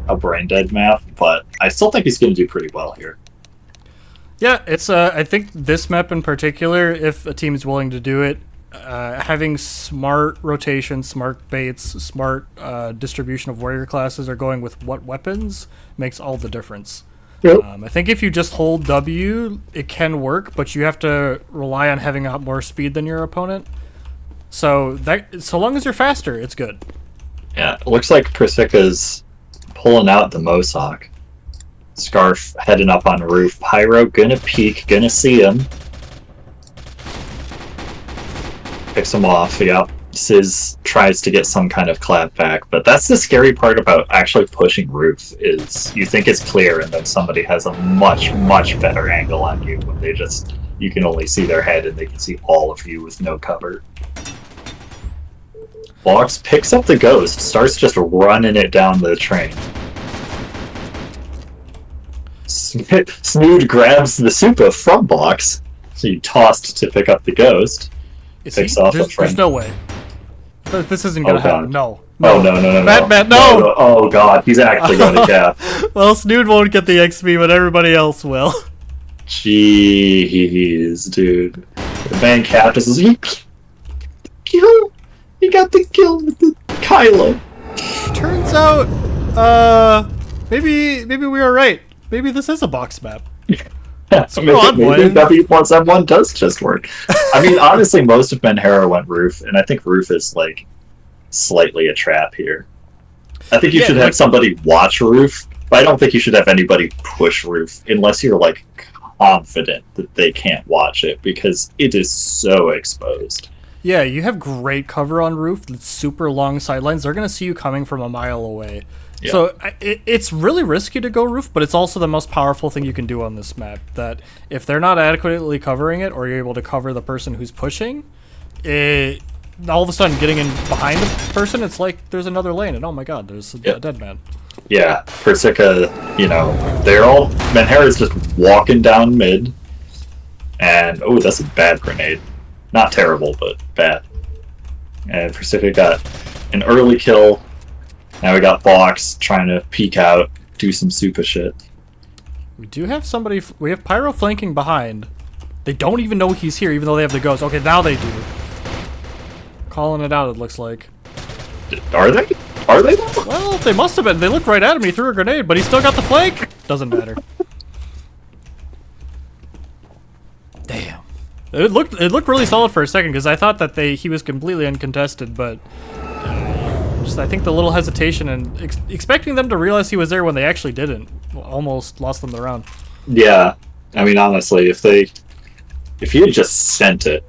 a brain dead map, but I still think he's going to do pretty well here. Yeah, it's I think this map in particular, if a team is willing to do it, having smart rotation, smart baits, smart distribution of warrior classes, or going with what weapons makes all the difference. Yep. I think if you just hold W, it can work, but you have to rely on having more speed than your opponent. So long as you're faster, it's good. Yeah, it looks like Persika's pulling out the Mosok. Scarf heading up on the roof. Pyro gonna peek, gonna see him. Picks him off, yep. Sizz tries to get some kind of clap back, but that's the scary part about actually pushing roof, is you think it's clear and then somebody has a much, much better angle on you when you can only see their head and they can see all of you with no cover. Box picks up the ghost, starts just running it down the train. Snood grabs the Supa from Box, so he tossed to pick up the ghost. Picks off a friend. There's no way. This isn't gonna happen. No. Oh, no. Batman, no! Oh, God, he's actually going to cap. Well, Snood won't get the XP, but everybody else will. Jeez, dude. The man captain says, he got the kill with the Kylo. Turns out, maybe we were right. Maybe this is a box map. Yeah, so maybe W+M1 does just work. I mean, honestly, most of MNHR went roof, and I think roof is, like, slightly a trap here. I think you should have somebody watch roof, but I don't think you should have anybody push roof unless you're, like, confident that they can't watch it, because it is so exposed. Yeah, you have great cover on roof, super long sidelines. They're going to see you coming from a mile away. Yeah. So it's really risky to go roof, but it's also the most powerful thing you can do on this map. That if they're not adequately covering it, or you're able to cover the person who's pushing, all of a sudden getting in behind the person, it's like there's another lane, and oh my god, there's a dead man. Yeah, Persika, MNHR is just walking down mid, and oh, that's a bad grenade. Not terrible, but bad. And Persika got an early kill. Now we got Box trying to peek out, do some Supa shit. We do have somebody. We have Pyro flanking behind. They don't even know he's here, even though they have the ghost. Okay, now they do. Calling it out, it looks like. Are they? Are they? Well, they must have been. They looked right at him. He threw a grenade, but he still got the flank. Doesn't matter. Damn. It looked really solid for a second, because I thought that he was completely uncontested, but I think the little hesitation and expecting them to realize he was there when they actually didn't almost lost them the round. Yeah, I mean, honestly, if he had just sent it,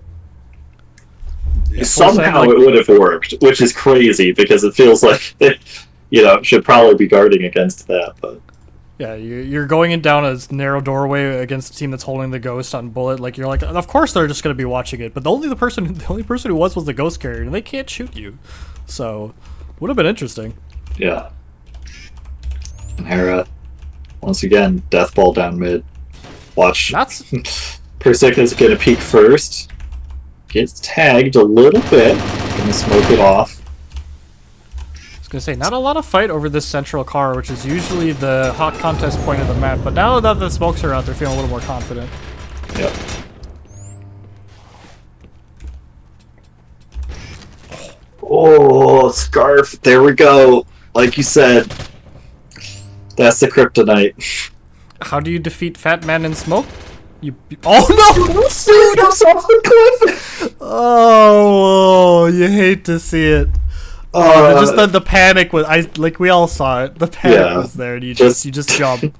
somehow it would have worked, which is crazy because it feels like they, should probably be guarding against that, but. Yeah, you're going in down a narrow doorway against a team that's holding the ghost on bullet. Like, you're like, of course they're just going to be watching it. But the only person who was the ghost carrier, and they can't shoot you. So, would have been interesting. Yeah. And Hera, once again, death ball down mid. Watch. Persika's going to peek first. Gets tagged a little bit. Going to smoke it off. I was gonna say, not a lot of fight over this central car, which is usually the hot contest point of the map, but now that the smokes are out, they're feeling a little more confident. Yep. Oh, Scarf, there we go. Like you said, that's the kryptonite. How do you defeat Fat Man in smoke? Oh no! Dude, I'm off the cliff! Oh, you hate to see it. Just the panic was we all saw it. The panic was there, and you just jump.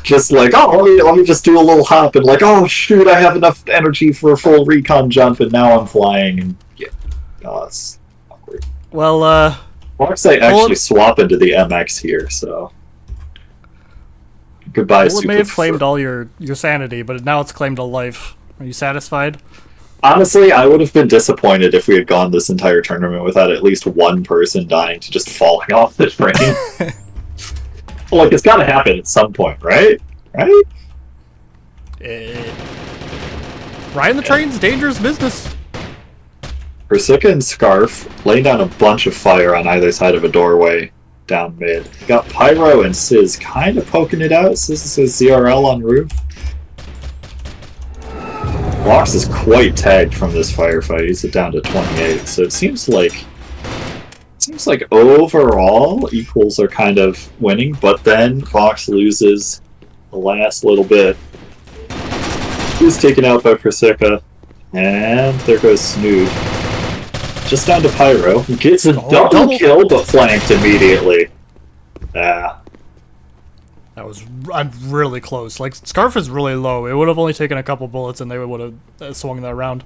Just like, oh, let me just do a little hop, and like, oh shoot, I have enough energy for a full recon jump, and now I'm flying, and yeah, it's awkward. Well, Moxite actually swap into the MX here, so goodbye. Well, it may have claimed all your sanity, but now it's claimed a life. Are you satisfied? Honestly, I would have been disappointed if we had gone this entire tournament without at least one person dying to just falling off the train. Like, it's gotta happen at some point, right? Right? Riding the train's dangerous business. Persika and Scarf laying down a bunch of fire on either side of a doorway. down mid. Got Pyro and Sizz kind of poking it out. Sizz says ZRL on roof. Box is quite tagged from this firefight. He's down to 28. So it seems like overall equals are kind of winning, but then Box loses the last little bit. He's taken out by Persica, and there goes Snood. Just down to Pyro. He gets a double kill, but flanked immediately. Ah. That was really close. Like, Scarf is really low. It would have only taken a couple bullets, and they would have swung that round.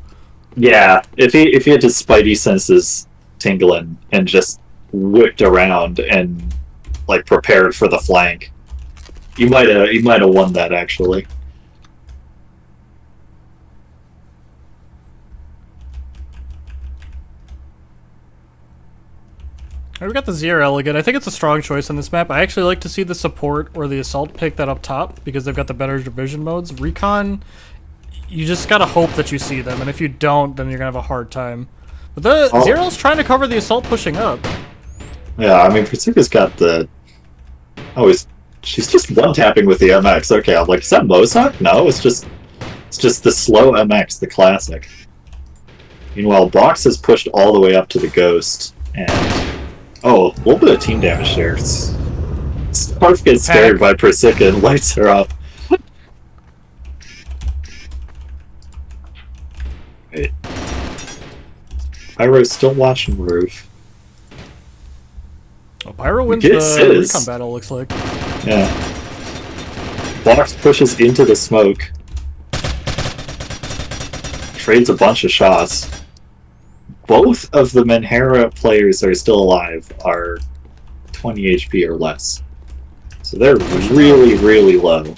Yeah, if he had his spidey senses tingling and just whipped around and like prepared for the flank, he might have won that actually. We got the ZRL again. I think it's a strong choice on this map. I actually like to see the support or the assault pick that up top because they've got the better division modes. Recon, you just gotta hope that you see them, and if you don't, then you're gonna have a hard time. But the ZRL's trying to cover the assault pushing up. Yeah, I mean, Persica's got the... she's just one-tapping with the MX. Okay, I'm like, is that Mozart? No, it's just the slow MX, the classic. Meanwhile, Box has pushed all the way up to the Ghost, and... Oh, a little bit of team damage there. Scarf gets scared by Persica and lights her up. Wait. Pyro's still watching roof. Oh, Pyro wins the recon battle, looks like. Yeah. Box pushes into the smoke. Trades a bunch of shots. Both of the MNHR players that are still alive are 20 HP or less. So they're really, really low.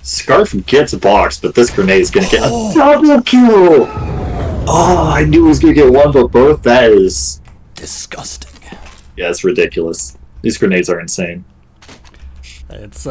Scarf gets Box, but this grenade is going to get a double kill! Oh, I knew he was going to get one, but both. That is... disgusting. Yeah, it's ridiculous. These grenades are insane. It's,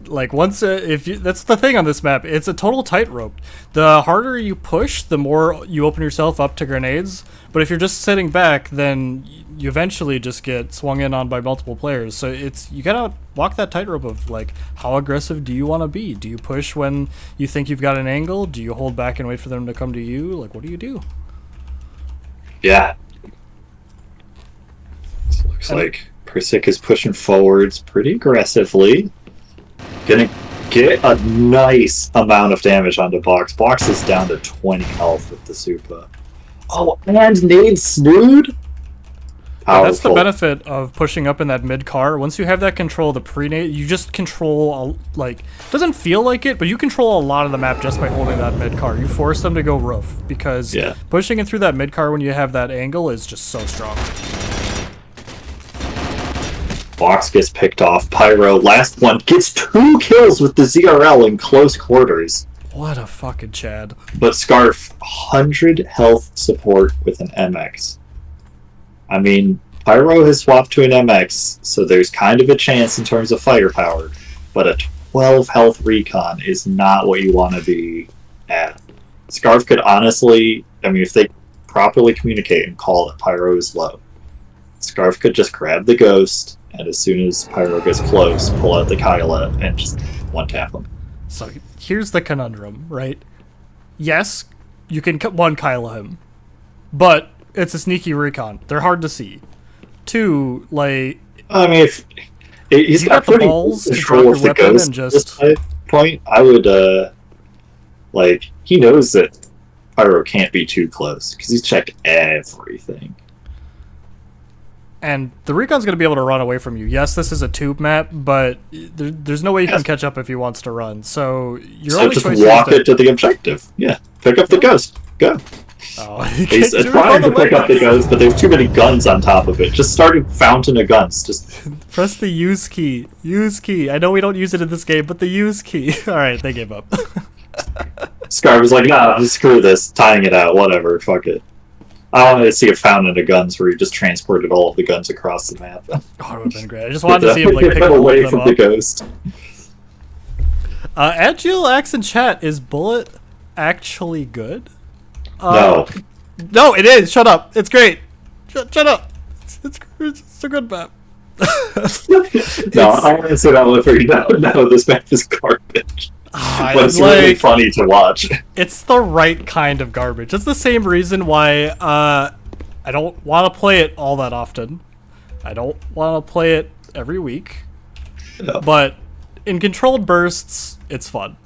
like, once that's the thing on this map, it's a total tightrope. The harder you push, the more you open yourself up to grenades, but if you're just sitting back, then you eventually just get swung in on by multiple players. So you gotta walk that tightrope of, like, how aggressive do you want to be? Do you push when you think you've got an angle? Do you hold back and wait for them to come to you? Like, what do you do? Yeah. It looks like Persica's pushing forwards pretty aggressively. Gonna get a nice amount of damage onto Box. Box is down to 20 health with the Supa. Oh, and nades Snood? Yeah, that's the benefit of pushing up in that mid car. Once you have that control, the pre-nade, you just control, like, it doesn't feel like it, but you control a lot of the map just by holding that mid car. You force them to go roof, because pushing in through that mid car when you have that angle is just so strong. Box gets picked off. Pyro, last one, gets 2 kills with the ZRL in close quarters. What a fucking Chad. But Scarf, 100 health support with an MX. I mean, Pyro has swapped to an MX, so there's kind of a chance in terms of firepower, but a 12 health recon is not what you want to be at. Scarf could honestly, I mean, if they properly communicate and call that Pyro is low, Scarf could just grab the Ghost, and as soon as Pyro gets close, pull out the Kyla and just one-tap him. So here's the conundrum, right? Yes, you can one Kyla him, but it's a sneaky recon. They're hard to see. 2, like... I mean, if he's got pretty balls control of the Ghost and just... at this point, I would, like, he knows that Pyro can't be too close, because he's checked everything. And the Recon's going to be able to run away from you. Yes, this is a tube map, but there's no way you can catch up if he wants to run. So your only just choice walk it to the objective. Yeah, pick up the Ghost. Go. Oh, he's trying to pick up the Ghost, but there's too many guns on top of it. Just start a fountain of guns. Just press the use key. Use key. I know we don't use it in this game, but the use key. All right, they gave up. Scar was like, nah, screw this. Tying it out. Whatever. Fuck it. I wanted to see a fountain of guns where he just transported all of the guns across the map. Oh, it would have been great. I just wanted to see him like pick away from the Ghost. Agile Axe in chat, is Bullet actually good? No. No, it is. Shut up. It's great. Shut up. It's It's a good map. No, I want to say that one for you. No, this map is garbage. But it's really funny to watch. It's the right kind of garbage. It's the same reason why I don't want to play it all that often. I don't want to play it every week. Yeah. But in controlled bursts, it's fun.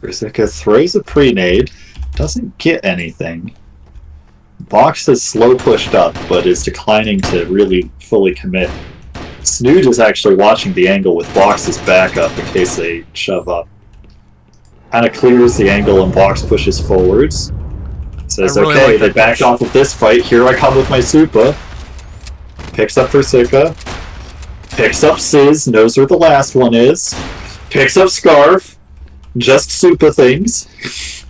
Rusika throws a pre-nade, doesn't get anything. Box is slow pushed up, but is declining to really fully commit. Snood is actually watching the angle with Box's backup in case they shove up. Kind of clears the angle and Box pushes forwards. Says, really okay, they backed off of this fight. Here I come with my Supa. Picks up Rusika. Picks up Sizz, knows where the last one is. Picks up Scarf. Just Supa things.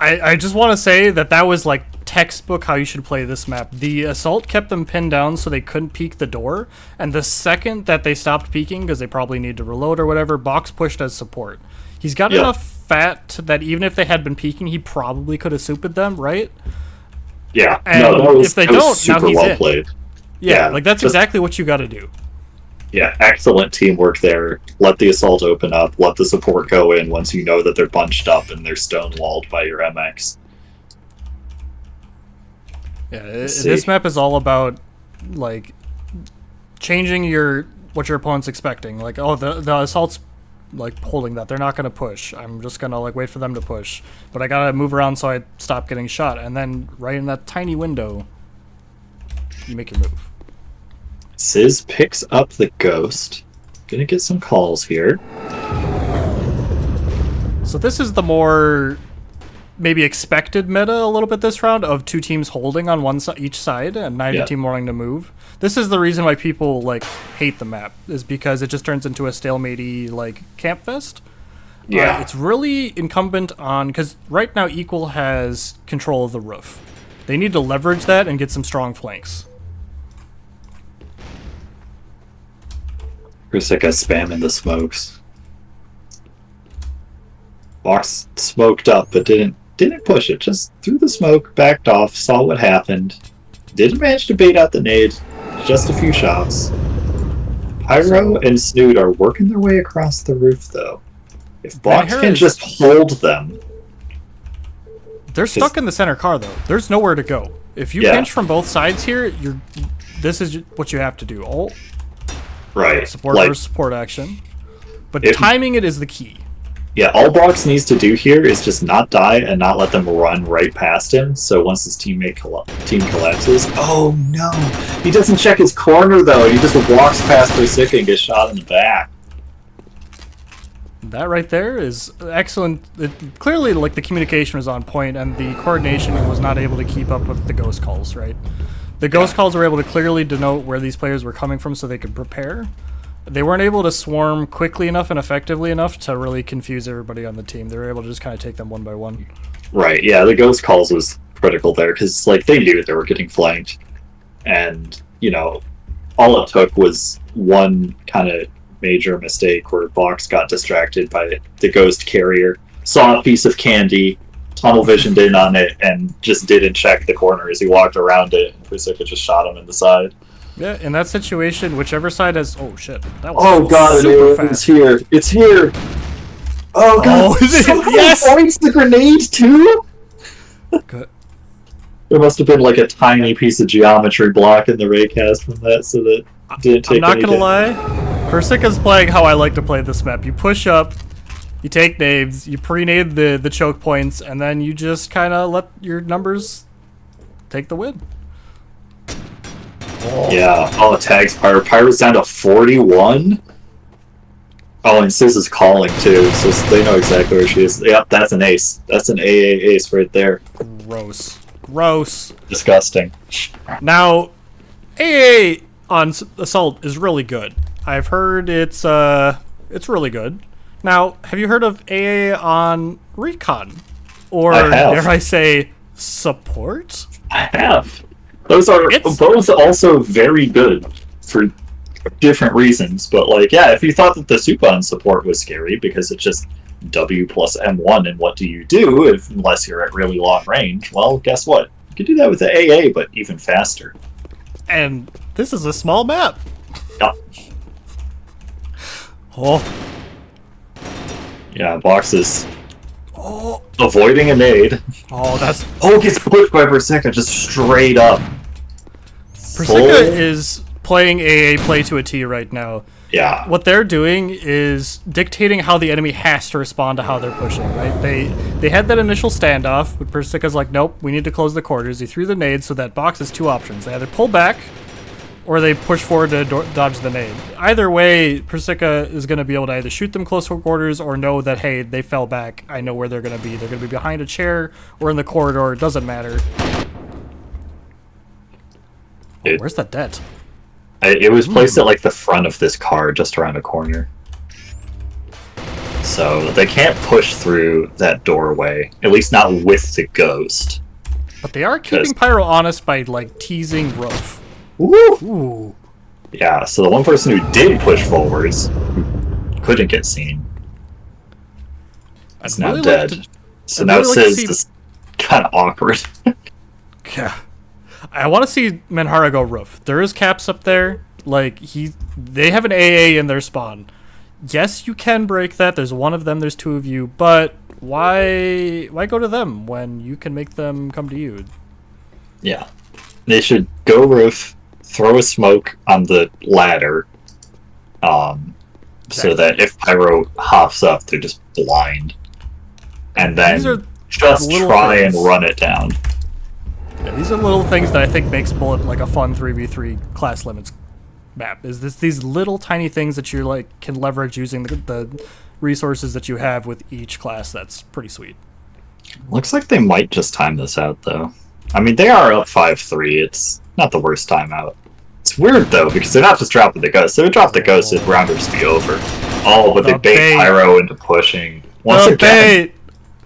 I just want to say that was like textbook how you should play this map. The assault kept them pinned down so they couldn't peek the door, and the second that they stopped peeking because they probably need to reload or whatever, Box pushed as support. He's got enough fat that even if they had been peeking, he probably could have suped them, right? Yeah. And if they don't, now he's well played. Yeah, like that's exactly what you got to do. Yeah, excellent teamwork there. Let the assault open up, let the support go in once you know that they're bunched up and they're stonewalled by your MX. Yeah, this map is all about like changing what your opponent's expecting. Like, oh, the assault's like holding that. They're not gonna push. I'm just gonna like wait for them to push. But I gotta move around so I stop getting shot. And then right in that tiny window, you make your move. Sizz picks up the ghost. Gonna get some calls here. So this is the more maybe expected meta a little bit this round of two teams holding on each side and neither team wanting to move. This is the reason why people like hate the map, is because it just turns into a stalemate-y like camp fest. Yeah, it's really incumbent on, because right now Equal has control of the roof. They need to leverage that and get some strong flanks. Rusika spamming the smokes. Box smoked up, but didn't push it. Just threw the smoke, backed off, saw what happened. Didn't manage to bait out the nade. Just a few shots. Pyro and Snood are working their way across the roof, though. If Box can just hold them... They're stuck in the center car, though. There's nowhere to go. If you pinch from both sides here, this is what you have to do. Ult. Right. Support versus support action. But timing it is the key. Yeah, all Box needs to do here is just not die and not let them run right past him. So once his team collapses... Oh, no! He doesn't check his corner, though. He just walks past Rusika and gets shot in the back. That right there is excellent. Clearly, like, the communication was on point, and the coordination was not able to keep up with the ghost calls, right? The ghost calls were able to clearly denote where these players were coming from so they could prepare. They weren't able to swarm quickly enough and effectively enough to really confuse everybody on the team. They were able to just kind of take them one by one. Right, yeah, the ghost calls was critical there, because like, they knew they were getting flanked. And, you know, all it took was one kind of major mistake where Box got distracted by the ghost carrier, saw a piece of candy, tunnel visioned in on it, and just didn't check the corner as he walked around it, and Rusika just shot him in the side. Yeah, in that situation, whichever side has... Oh, shit. That was super fast. It's here. It's here. Oh, God. Oh, is it? Yes! Points the grenade, too? Good. There must have been, like, a tiny piece of geometry blocking the raycast from that, so that didn't take I'm not gonna lie. Rusika's playing how I like to play this map. You push up, you take nades, you pre-nade the choke points, and then you just kind of let your numbers take the win. Oh. Yeah, it tags Pyro. Pyro's down to 41. Oh, and Sizz is calling too, so they know exactly where she is. Yep, that's an ace. That's an AA ace right there. Gross. Disgusting. Now, AA on Assault is really good. I've heard it's really good. Now, have you heard of AA on Recon? Or, dare I say, Support? I have. Those are both also very good for different reasons, but like, yeah, if you thought that the Supa on support was scary because it's just W plus M1 and what do you do unless you're at really long range, well, guess what? You can do that with the AA, but even faster. And this is a small map. Yep. Oh. Yeah, Box is Oh. avoiding a nade. Oh, that's... Oh, gets pushed by Versika just straight up. Versika is playing AA play to a T right now. Yeah. What they're doing is dictating how the enemy has to respond to how they're pushing, right? They had that initial standoff, but Versika's like, nope, we need to close the quarters. He threw the nade, so that Box has two options. They either pull back, or they push forward to dodge the nade. Either way, Versika is going to be able to either shoot them close to quarters or know that, hey, they fell back. I know where they're going to be. They're going to be behind a chair or in the corridor. It doesn't matter. Oh, where's that debt? It was placed at like the front of this car, just around a corner. So they can't push through that doorway, at least not with the ghost. But they are keeping Pyro honest by like teasing Roof. Woo! Ooh. Yeah, so the one person who did push forwards, who couldn't get seen, is now dead. So now it says this kind of awkward. Yeah. I want to see MNHR go Roof. There is caps up there. Like, they have an AA in their spawn. Yes, you can break that. There's one of them, there's two of you, but why go to them when you can make them come to you? Yeah. They should go Roof, throw a smoke on the ladder, so that if Pyro hops up, they're just blind. And then just try and run it down. Yeah, these are little things that I think makes Bullet like a fun 3v3 class limits map. Is these little tiny things that you like can leverage using the resources that you have with each class. That's pretty sweet. Looks like they might just time this out though. I mean, they are up 5-3. It's not the worst timeout. It's weird though because they're not just dropping the ghost. They would drop the ghost, it'd round would be over. Oh, but they bait Pyro into pushing. Once again,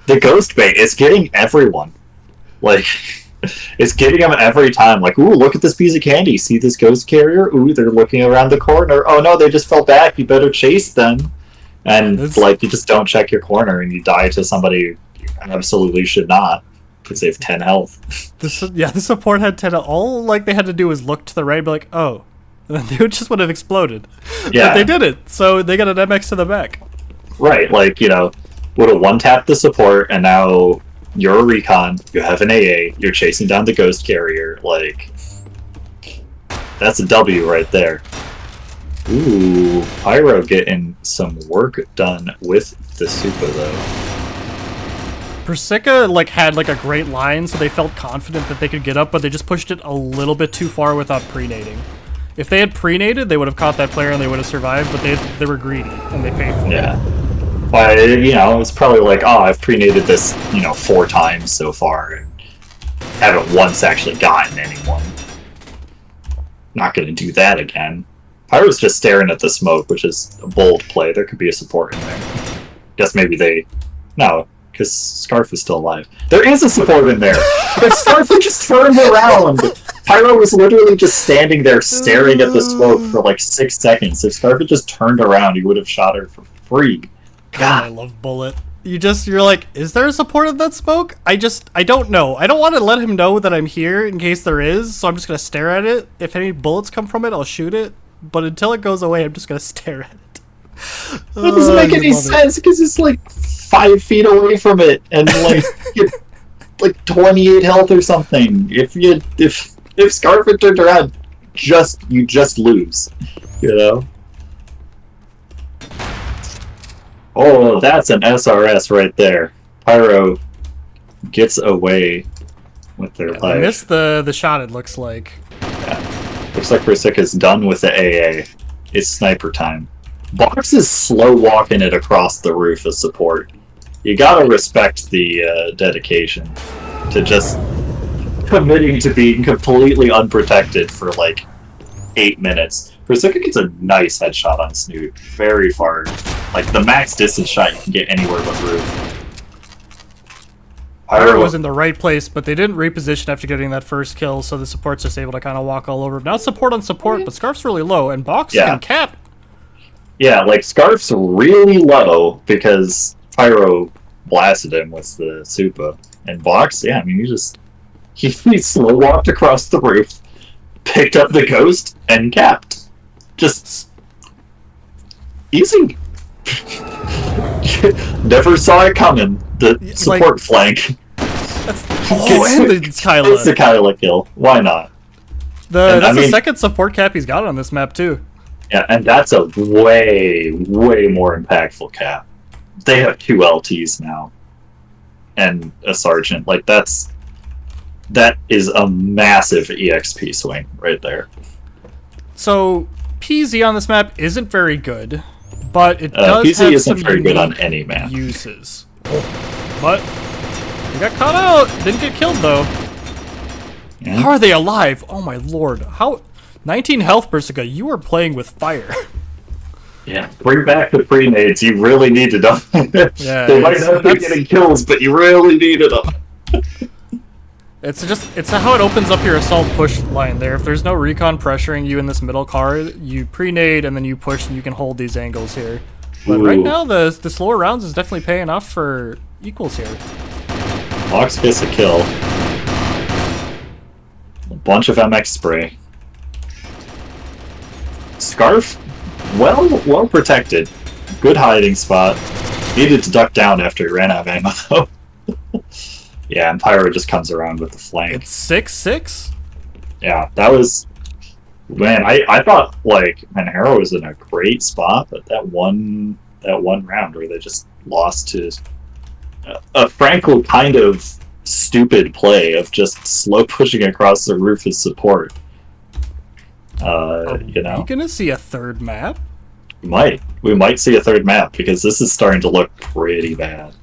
the ghost bait is getting everyone. Like. It's getting them every time. Like, ooh, look at this piece of candy. See this ghost carrier? Ooh, they're looking around the corner. Oh no, they just fell back. You better chase them. And like, you just don't check your corner and you die to somebody you absolutely should not. Because they have 10 health. The support had 10 health. All like they had to do was look to the right and be like, oh. And then they just would have exploded. Yeah. But they didn't. So they got an MX to the back. Right, like, you know, would have one-tapped the support and now... You're a recon, you have an AA, you're chasing down the ghost carrier, like... That's a W right there. Ooh, Pyro getting some work done with the Super, though. Versika, like, had, like, a great line, so they felt confident that they could get up, but they just pushed it a little bit too far without pre-nading. If they had pre-naded, they would have caught that player and they would have survived, but they were greedy, and they paid for it. Yeah. But, you know, it's probably like, oh, I've pre-nated this, 4 times so far, and haven't once actually gotten anyone. Not gonna do that again. Pyro's just staring at the smoke, which is a bold play. There could be a support in there. Guess maybe they... No, because Scarf is still alive. There is a support in there! But Scarf just turned around! Pyro was literally just standing there staring at the smoke for like 6 seconds. If Scarf had just turned around, he would have shot her for free. God, I love Bullet. You're like, is there a support in that smoke? I don't know. I don't want to let him know that I'm here in case there is, so I'm just going to stare at it. If any bullets come from it, I'll shoot it. But until it goes away, I'm just going to stare at it. That doesn't make any sense, because it's like 5 feet away from it, and like, like 28 health or something. If Scarf had turned around, you just lose, you know? Oh, that's an SRS right there. Pyro gets away with their life. I missed the shot, it looks like. Yeah. Looks like Versika's done with the AA. It's sniper time. Box is slow walking it across the roof as support. You gotta respect the dedication to just committing to being completely unprotected for like 8 minutes. Versika gets a nice headshot on Snoot. Very far. Like, the max distance shot you can get anywhere but roof. Pyro was in the right place, but they didn't reposition after getting that first kill, so the support's just able to kind of walk all over. Now support on support, but Scarf's really low, and Box can cap. Yeah, like, Scarf's really low because Pyro blasted him with the Supa. And Box, yeah, I mean, he slow walked across the roof, picked up the ghost and capped. Just easy. Never saw it coming. The support flank. And the Kyla. It's the Kyla kill. Why not? That's the second support cap he's got on this map too. Yeah, and that's a way more impactful cap. They have 2 LTs now. And a sergeant. Like, that is a massive EXP swing right there. So PZ on this map isn't very good, but it does PZ have isn't some very good on any map. Uses. But he got caught out. Didn't get killed though. Yeah. How are they alive? Oh my lord! How? 19 health, Persica. You are playing with fire. Yeah, bring back the pre-nades. You really needed them. Yeah, they might not be getting kills, but you really needed them. It's how it opens up your assault push line there. If there's no recon pressuring you in this middle car, you pre-nade and then you push and you can hold these angles here. But right now, the slower rounds is definitely paying off for equals here. Mox gets a kill. A bunch of MX spray. Scarf, well protected. Good hiding spot. Needed to duck down after he ran out of ammo though. Yeah, and Pyro just comes around with the flank. It's 6-6? Yeah, that was... Man, I thought, like, MNHR was in a great spot, but that one round where they just lost to a frankly kind of stupid play of just slow pushing across the roof as support. You know? Are we gonna see a third map? We might see a third map, because this is starting to look pretty bad.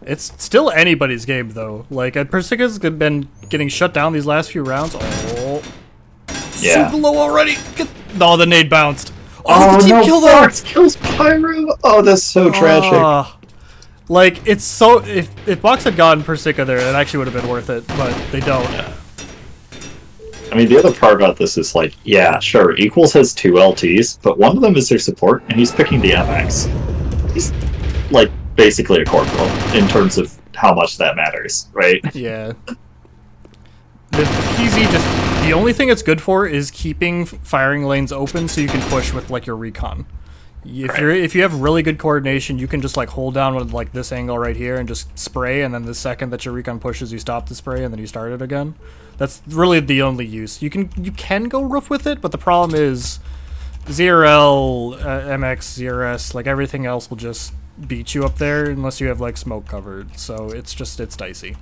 It's still anybody's game, though. Like, Persica's been getting shut down these last few rounds. Oh. Yeah. Super low already. No, the nade bounced. Oh, the team kill though. Fox kills Pyro. Oh, that's so tragic. Like, it's so... If Box had gotten Persica there, it actually would have been worth it, but they don't. Yeah. I mean, the other part about this is, like, yeah, sure, Equals has 2 LTs, but one of them is their support, and he's picking the MX. He's, like, basically a corporal in terms of how much that matters, right? Yeah. The PZ just... The only thing it's good for is keeping firing lanes open so you can push with, like, your recon. If you have really good coordination, you can just, like, hold down with, like, this angle right here and just spray, and then the second that your recon pushes, you stop the spray, and then you start it again. That's really the only use. You can go roof with it, but the problem is 0L, MX, 0S, like, everything else will just beat you up there unless you have, like, smoke covered. So it's dicey.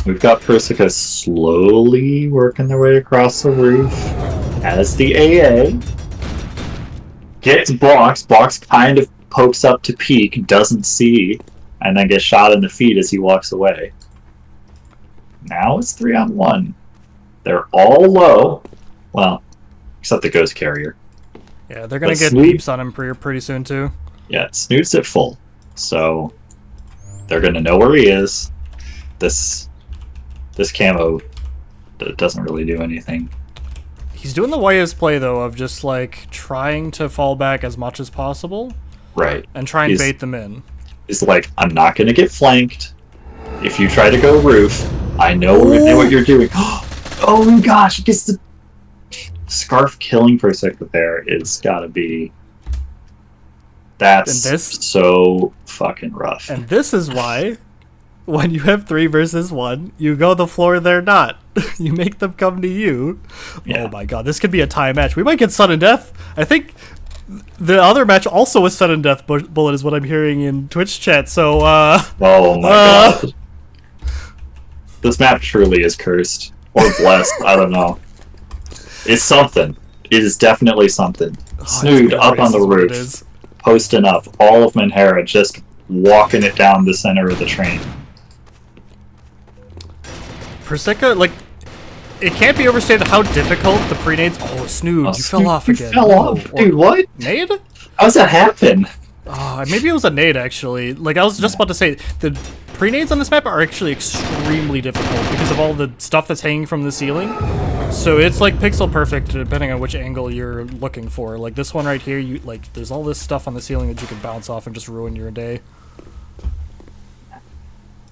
We've got Persica slowly working their way across the roof as the AA gets Box. Box kind of pokes up to peek, doesn't see, and then gets shot in the feet as he walks away. Now it's 3-on-1. They're all low. Well, except the Ghost Carrier. Yeah, they're going to get beeps on him pretty soon, too. Yeah, Snoot's at full. So, they're going to know where he is. This camo doesn't really do anything. He's doing the wisest play, though, of just, like, trying to fall back as much as possible. Right. And try and bait them in. He's like, I'm not going to get flanked. If you try to go roof, I know what you're doing. Oh my gosh, gets the Scarf killing Persica there is gotta be... That's so fucking rough. And this is why, when you have 3 versus 1, you go the floor they're not. You make them come to you. Yeah. Oh my god, this could be a tie match. We might get sudden death. I think the other match also was sudden death bullet is what I'm hearing in Twitch chat, so oh my god. This map truly is cursed. Or blessed, I don't know. It's something. It is definitely something. Snood up on the roof, posting up. All of MNHR just walking it down the center of the train. Persica, like, it can't be overstated how difficult the pre-nades... Oh, Snood, you fell off again. You fell off? Dude, what? Nade? How's that happen? Maybe it was a nade, actually. Like, I was just about to say, the pre-nades on this map are actually extremely difficult because of all the stuff that's hanging from the ceiling. So it's, like, pixel perfect depending on which angle you're looking for. Like, this one right here, there's all this stuff on the ceiling that you can bounce off and just ruin your day.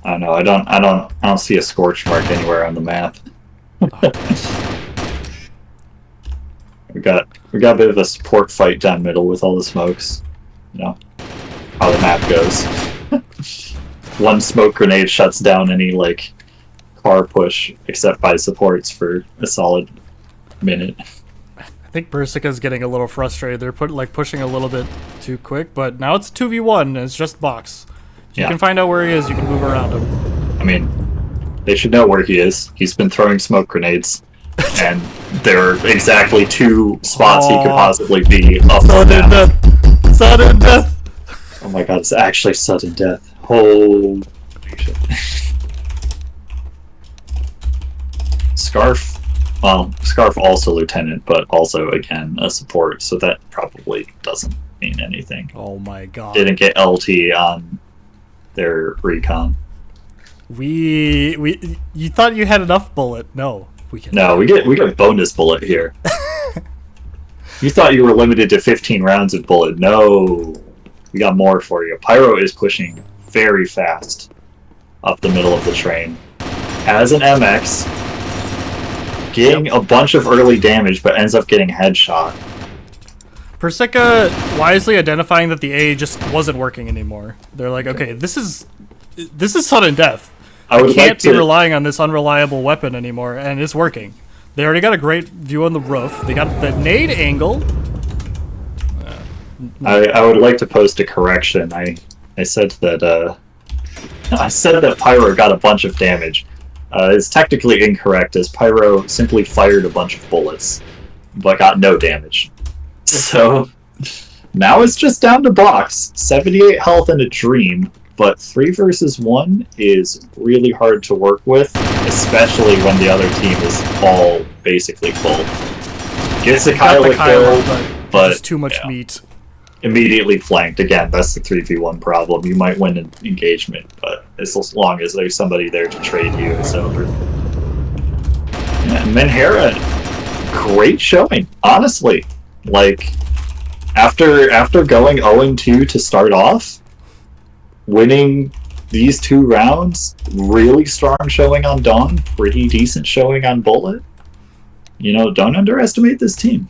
I don't know. I don't see a scorch mark anywhere on the map. We got a bit of a support fight down middle with all the smokes. You know how the map goes. One smoke grenade shuts down any like car push except by supports for a solid minute. I think Bersica's getting a little frustrated. They're pushing a little bit too quick, but now it's 2v1 and it's just box. You can find out where he is, you can move around him. I mean, they should know where he is. He's been throwing smoke grenades. And there are exactly 2 spots he could possibly be up sudden death. Sudden death. Oh my god, it's actually sudden death. Holy shit. Scarf. Well, Scarf also lieutenant, but also again a support, so that probably doesn't mean anything. Oh my god. Didn't get LT on their recon. You thought you had enough bullet? No. We get bonus bullet here. You thought you were limited to 15 rounds of bullet. No, we got more for you. Pyro is pushing very fast up the middle of the train. Has an MX, getting a bunch of early damage, but ends up getting headshot. Persica wisely identifying that the A just wasn't working anymore. They're like, okay, this is sudden death. I can't be relying on this unreliable weapon anymore, and it's working. They already got a great view on the roof. They got the nade angle. I would like to post a correction. I said that Pyro got a bunch of damage. It's technically incorrect, as Pyro simply fired a bunch of bullets, but got no damage. So now it's just down to box. 78 health and a dream. But 3 versus 1 is really hard to work with, especially when the other team is all basically full. Gets a Kyla kill, but it's too much meat. Immediately flanked. Again, that's the 3v1 problem. You might win an engagement, but as long as there's somebody there to trade you, it's over. Yeah, MNHR, great showing, honestly. Like, after going 0-2 to start off, winning these 2 rounds, really strong showing on Dawn, pretty decent showing on Bullet. You know, don't underestimate this team.